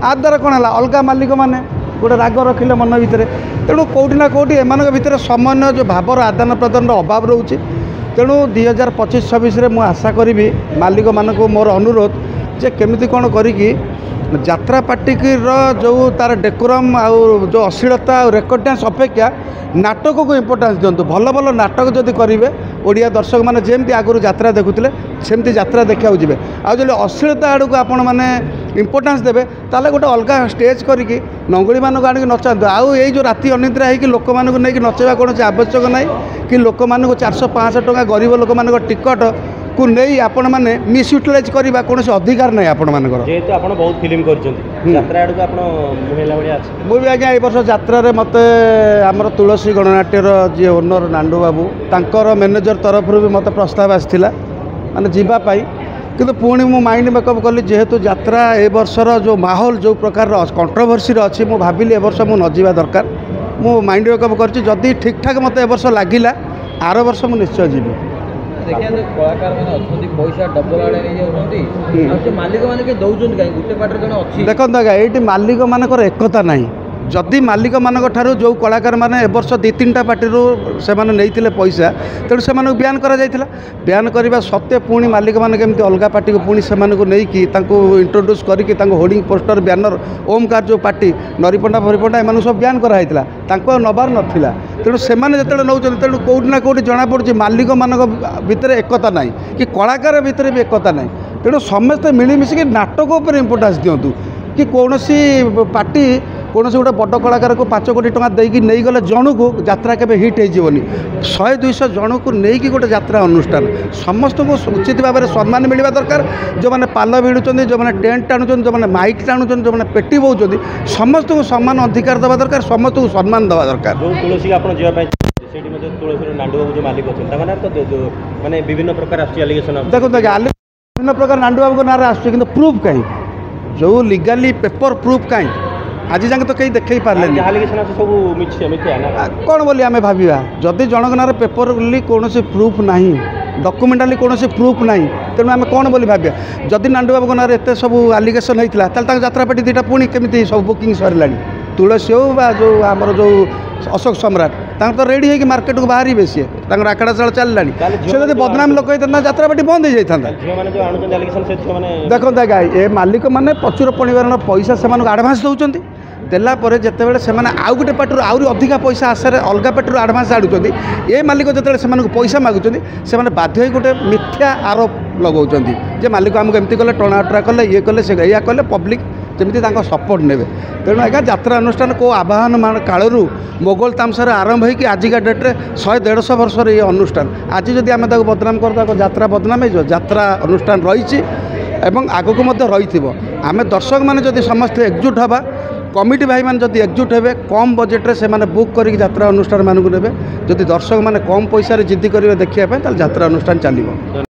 आ द्वारा कौन है अलग मालिक मैंने गोटे राग रखिले मन भितर तेणु कौटी ना कौटी एम भितर समन्वय जो भावर आदान प्रदान अभाव रोचे तेणु 2025-26 मुझे आशा करी मालिक मान मोर अनुरोध जे केमिति कौन करी यात्रा पार्टी जो तार डेकोरम आउ जो अश्लीलता और रेकर्ड डांस अपेक्षा नाटक को इम्पोर्टान्स दिंतु भल भल नाटक जदि करेंगे ओडिया दर्शक मैंने जमी आगुरी यात्रा देखुले सेमती यात्रा देखा जी आज अश्लीलता आड़ को आपण मैंने इम्पोर्टान्स देवे ताले गोटे अलग स्टेज करी नंगुड़ी मानक आनिक नचातु आउ ये जो राति अनिद्रा हो लोक मानक नहीं नचेवा कौन आवश्यक ना कि लोक मानक 400-500 टका गरीब लोक मान टिकट को नहीं आपण मैंने मिसयूटिलाइज करवा कौन अधिकार ना आपण मान जेहेतु आप बहुत फिल्म मुझे आज्ञा ये वर्ष यात्रा मत आमर तुलसी गणनाट्यर जी ओनर नांडू बाबू तांकर मैनेजर तरफ भी मत प्रस्ताव आसाला माने जीवाई किंतु पुणी मु माइंड मेकअप कली जेहेतु यात्रा ए वर्षर जो माहौल जो प्रकार कंट्रोवर्सी अच्छी मु भाविली ए वर्ष मु न जावा दरकार मु माइंड मेकअप करछि जदि ठीक ठाक मत ए वर्ष लागिला आर वर्ष मु निश्चय जीवी देखिए जो कलाकार मैंने अच्छी पैसा डबल आड़े नहीं मालिक मैंने दौरान कहीं गोटे पार्टी जन अच्छी देखो आज्ञा ये मालिक मानकर एकता ना जदि मालिक मान जो कलाकार मैंने वर्ष 2-3टा पार्टी से नहीं पैसा तेणु से बयान करा बयान करने सत्वे पुणी मालिक मैंने केमती अलग पार्टी को पुणी से नहीं इंट्रोड्यूस करके होर्डिंग पोस्टर बैनर ओमकार जो पार्टी नरीपंडा फरीपंडा एम सब बयान कराई नबार नाला तेणु से जो नौ तेणु कौटी ना कौटी जना पड़ी मालिक मान भितर एकता ना कि कलाकार भितर भी एकता ना तेणु समस्ते मिलमिशिक नाटक उपर इम्पोर्टान्स दिंतु कि कौन पार्टी कौन गोटे बड़ कलाकार को 5 कोटी टका देकी नहीं गले जन को यात्रा के हिट होनी 100-200 जन को लेकिन गोटे यात्रा अनुष्ठान समस्त को उचित भाव में सम्मान मिलवा दरकार जो मैंने पाल भिड़ुंट जो मैंने टेंट टाणुन जो मैंने माइक टाणुन जो मैंने पेटी बोचुं समस्त को सम्मान अधिकार देवा दरकार समस्त को सम्मान देवा दरकार तुलसी आप तुलसी नांडू बाबू जो मालिक अच्छे माने विभिन्न प्रकार देखो विभिन्न प्रकार नांडू बाबू नाँ आसुच्छे कि प्रूफ कहीं जो लीगाली पेपर प्रूफ कहीं आज जाके तो कहीं देखे पारे कौन बोली आम भाविया जदि जनक ना पेपर कौन प्रूफ ना डॉक्यूमेंटाली कौन प्रूफ ना तेणु आम कौन बोली भाविया जदि नांडू बाबू ना एत सब आलिगेसन होता यात्रा पार्टी 2टा पुणी केमी सब बुकिंग सरला तुलसी हो जो आमर जो अशोक सम्राट तो रेडी होगी मार्केट को बाहर सी आकड़ा चाल चलला से बदनाम लोक होता यात्रा पार्टी बंद हो जाता देखो आज्ञा ये मालिक मैंने प्रचुर परिमाण पैसा से आडभांस दौरान देलापर जितेबाला से आउ गोटे पार्टी आहरी अधिका पैसा आशार अलग पार्टी आडभांस आड़ुंट ये मालिक जो पैसा मागुंट से बाध्य गोटे मिथ्या आरोप लगाऊँ जे मालिक आमको एमती कले टणाटरा कले ये कले से या कले पब्लिक जमी सपोर्ट ने तेणु आज्ञा यात्रा अनुष्ठान को आवाहन कालू मोगल तामसार आरंभ होगी आजिका डेट्रे 100-150 वर्ष ये अनुष्ठान आज जदि आम बदनाम कर यात्रा बदनाम हो यात्रा अनुष्ठान रही आग को रही आम दर्शक मैंने जदि समस्ते एकजुट हवा कमिटी भाई मैंने जदि एकजुट हे कम बजेट्रे से बुक कर यात्रा अनुष्ठान मानक ने जदि दर्शक मैंने कम पैसा जिद्दी करेंगे देखा यात्रा अनुष्ठान चलो।